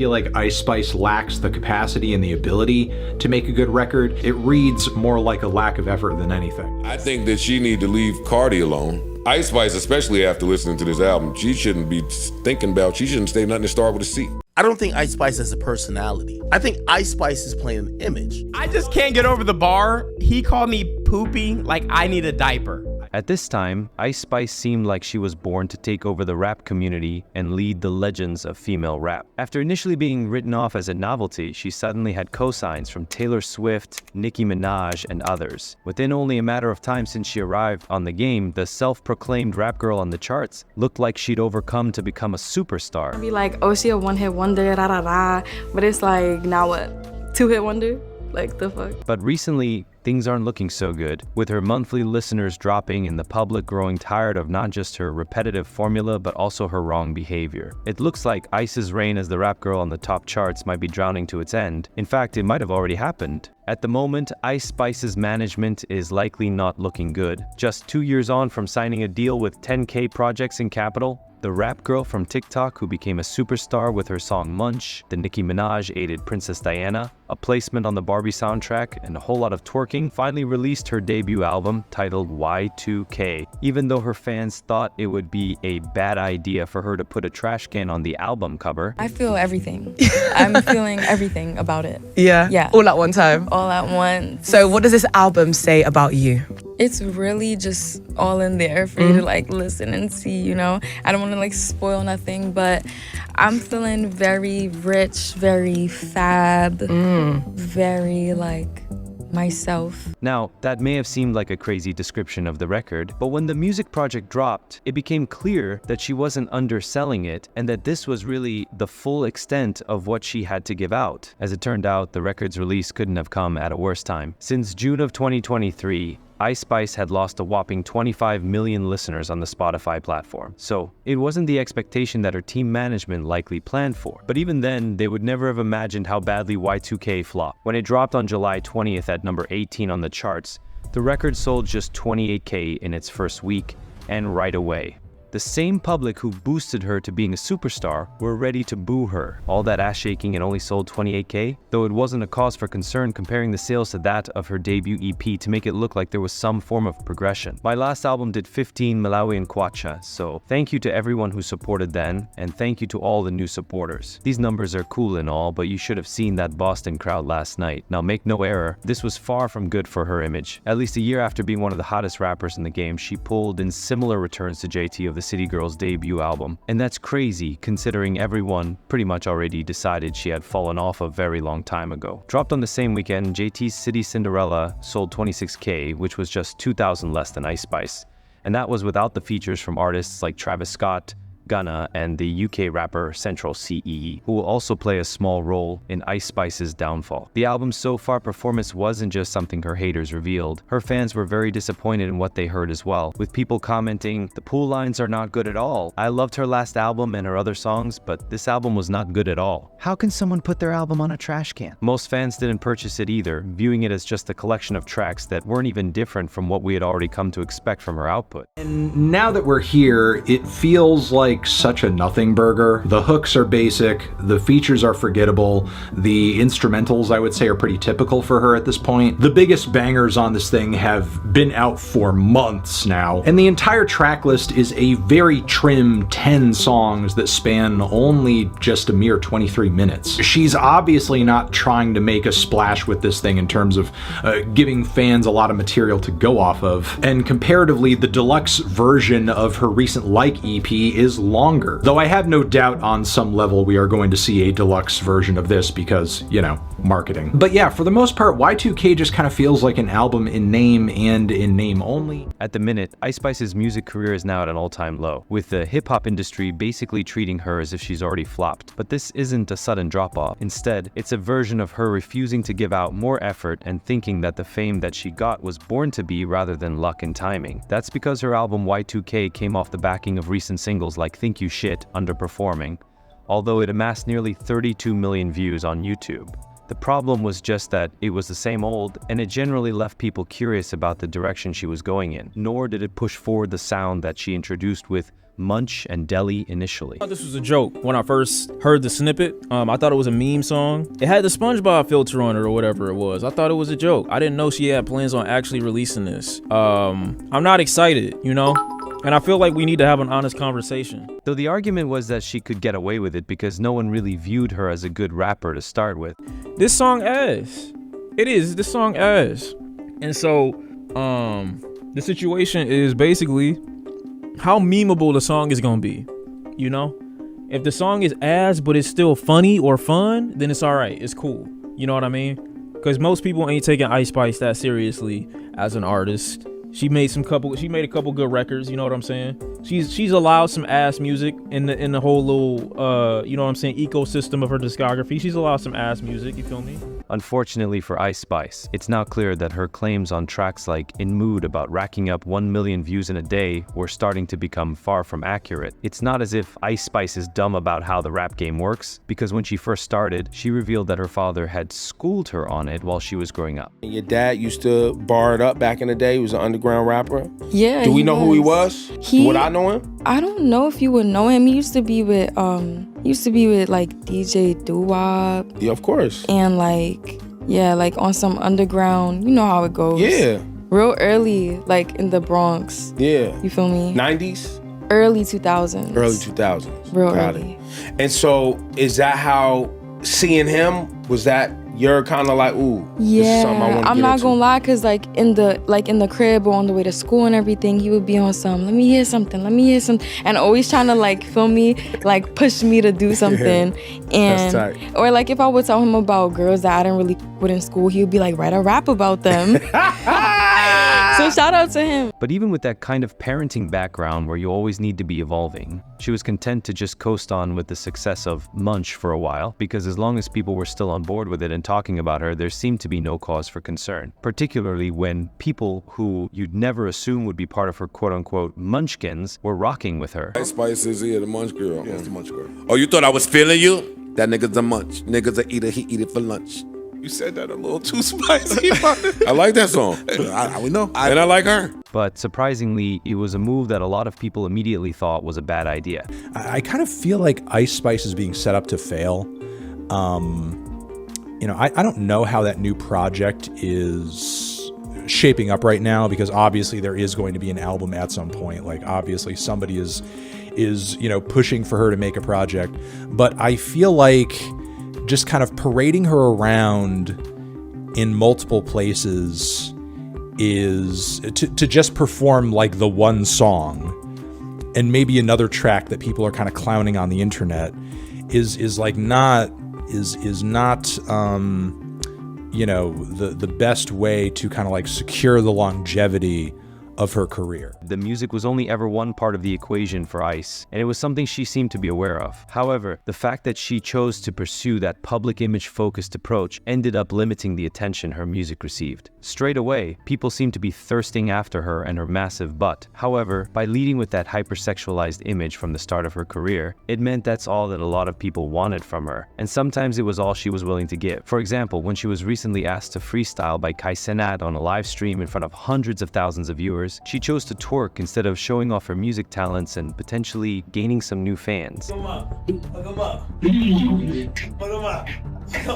feel like Ice Spice lacks the capacity and the ability to make a good record. It reads more like a lack of effort than anything. I think that she need to leave Cardi alone. Ice Spice, especially after listening to this album, she shouldn't say nothing to start with a C. I don't think Ice Spice has a personality. I think Ice Spice is playing an image. I just can't get over the bar. He called me poopy like I need a diaper. At this time, Ice Spice seemed like she was born to take over the rap community and lead the legends of female rap. After initially being written off as a novelty, she suddenly had cosigns from Taylor Swift, Nicki Minaj, and others. Within only a matter of time since she arrived on the game, the self-proclaimed rap girl on the charts looked like she'd overcome to become a superstar. Be like, oh, she a one-hit wonder, da da da. But it's like, now what? Two-hit wonder? Like, the fuck? But recently, things aren't looking so good, with her monthly listeners dropping and the public growing tired of not just her repetitive formula but also her wrong behavior. It looks like Ice's reign as the rap girl on the top charts might be drowning to its end. In fact, it might have already happened. At the moment, Ice Spice's management is likely not looking good. Just 2 years on from signing a deal with 10K Projects in Capital, the rap girl from TikTok who became a superstar with her song Munch, the Nicki Minaj-aided Princess Diana, a placement on the Barbie soundtrack, and a whole lot of twerking, finally released her debut album titled Y2K, even though her fans thought it would be a bad idea for her to put a trash can on the album cover. I feel everything. I'm feeling everything about it. Yeah? All at one time? All at once. So what does this album say about you? It's really just all in there for you to like listen and see, you know? I don't want to like spoil nothing, but I'm feeling very rich, very fab, very like myself. Now, that may have seemed like a crazy description of the record, but when the music project dropped, it became clear that she wasn't underselling it and that this was really the full extent of what she had to give out. As it turned out, the record's release couldn't have come at a worse time. Since June of 2023, Ice Spice had lost a whopping 25 million listeners on the Spotify platform. So it wasn't the expectation that her team management likely planned for. But even then, they would never have imagined how badly Y2K flopped. When it dropped on July 20th at number 18 on the charts, the record sold just 28K in its first week, and right away. The same public who boosted her to being a superstar were ready to boo her. All that ass shaking and only sold 28K? Though it wasn't a cause for concern comparing the sales to that of her debut EP to make it look like there was some form of progression. My last album did 15 Malawian kwacha, so thank you to everyone who supported then, and thank you to all the new supporters. These numbers are cool and all, but you should have seen that Boston crowd last night. Now make no error, this was far from good for her image. At least a year after being one of the hottest rappers in the game, she pulled in similar returns to JT of the City Girls' debut album. And that's crazy considering everyone pretty much already decided she had fallen off a very long time ago. Dropped on the same weekend, JT's City Cinderella sold 26K, which was just 2,000 less than Ice Spice. And that was without the features from artists like Travis Scott, Gunna, and the UK rapper Central CE, who will also play a small role in Ice Spice's downfall. The album's so far performance wasn't just something her haters revealed. Her fans were very disappointed in what they heard as well, with people commenting, "The pool lines are not good at all. I loved her last album and her other songs, but this album was not good at all. How can someone put their album on a trash can?" Most fans didn't purchase it either, viewing it as just a collection of tracks that weren't even different from what we had already come to expect from her output. And now that we're here, it feels like such a nothing burger. The hooks are basic, the features are forgettable, the instrumentals I would say are pretty typical for her at this point. The biggest bangers on this thing have been out for months now, and the entire track list is a very trim 10 songs that span only just a mere 23 minutes. She's obviously not trying to make a splash with this thing in terms of giving fans a lot of material to go off of, and comparatively the deluxe version of her recent Like EP is longer, though I have no doubt on some level we are going to see a deluxe version of this because, you know, marketing. But yeah, for the most part, Y2K just kind of feels like an album in name and in name only. At the minute, Ice Spice's music career is now at an all-time low, with the hip-hop industry basically treating her as if she's already flopped. But this isn't a sudden drop-off. Instead, it's a version of her refusing to give out more effort and thinking that the fame that she got was born to be rather than luck and timing. That's because her album Y2K came off the backing of recent singles like Think You Shit underperforming, although it amassed nearly 32 million views on YouTube. The problem was just that it was the same old, and it generally left people curious about the direction she was going in, nor did it push forward the sound that she introduced with Munch and Deli initially. I thought this was a joke when I first heard the snippet. I thought it was a meme song. It had the SpongeBob filter on it or whatever it was. I thought it was a joke. I didn't know she had plans on actually releasing this. I'm not excited, you know? And I feel like we need to have an honest conversation. So the argument was that she could get away with it because no one really viewed her as a good rapper to start with. This song ass. It is. This song ass. And so, the situation is basically how memeable the song is gonna be, you know? If the song is ass but it's still funny or fun, then it's all right. It's cool. You know what I mean? Because most people ain't taking Ice Spice that seriously as an artist. She made a couple good records, you know what I'm saying? She's allowed some ass music in the whole little you know what I'm saying, ecosystem of her discography. She's allowed some ass music, you feel me? Unfortunately for Ice Spice, it's now clear that her claims on tracks like In Mood about racking up 1 million views in a day were starting to become far from accurate. It's not as if Ice Spice is dumb about how the rap game works, because when she first started, she revealed that her father had schooled her on it while she was growing up. Your dad used to bar it up back in the day. He was an underground rapper. Yeah. Do we know who he was? Would I know him? I don't know if you would know him. He used to be with like DJ Doo-Wop. Yeah, of course. And like on some underground, you know how it goes. Yeah. Real early, like in the Bronx. Yeah. You feel me? 90s? Early 2000s. Early 2000s. Real Got early. it. And so is that how seeing him, was that you're kind of like, ooh, this is something I want to get I'm not into? gonna lie, cause like in the crib or on the way to school and everything, he would be on some, let me hear something, and always trying to like feel me, like push me to do something. And That's tight. or like if I would tell him about girls that I didn't really put in school, he would be like, write a rap about them. So shout out to him. But even with that kind of parenting background where you always need to be evolving, she was content to just coast on with the success of Munch for a while, because as long as people were still on board with it and talking about her, there seemed to be no cause for concern, particularly when people who you'd never assume would be part of her quote-unquote munchkins were rocking with her. Ice Spice is the Munch girl. Yeah, it's the Munch girl. Oh, you thought I was feeling you? That nigga's a munch. Nigga's a eater, he eat it for lunch. You said that a little too spicy. I like that song. We know. And I like her. But surprisingly, it was a move that a lot of people immediately thought was a bad idea. I kind of feel like Ice Spice is being set up to fail. You know, I don't know how that new project is shaping up right now, because obviously there is going to be an album at some point. Like obviously somebody is you know, pushing for her to make a project. But I feel like just kind of parading her around in multiple places is to just perform like the one song and maybe another track that people are kind of clowning on the internet is like not you know, the best way to kind of like secure the longevity of her career. The music was only ever one part of the equation for Ice, and it was something she seemed to be aware of. However, the fact that she chose to pursue that public image-focused approach ended up limiting the attention her music received. Straight away, people seemed to be thirsting after her and her massive butt. However, by leading with that hypersexualized image from the start of her career, it meant that's all that a lot of people wanted from her, and sometimes it was all she was willing to give. For example, when she was recently asked to freestyle by Kai Cenat on a live stream in front of hundreds of thousands of viewers, she chose to twerk instead of showing off her music talents and potentially gaining some new fans.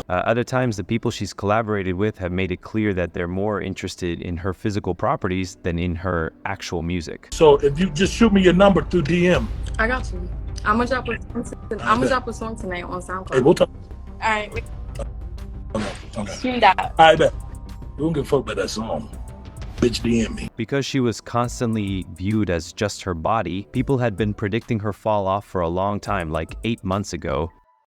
Other times, the people she's collaborated with have made it clear that they're more interested in her physical properties than in her actual music. So if you just shoot me your number through DM. I got you. I'm gonna drop a song tonight on SoundCloud. Hey, we'll talk. All right. Okay. Shoot that. I bet. We don't give a fuck about that song. Bitch, DM me. Because she was constantly viewed as just her body, people had been predicting her fall off for a long time, like 8 months ago,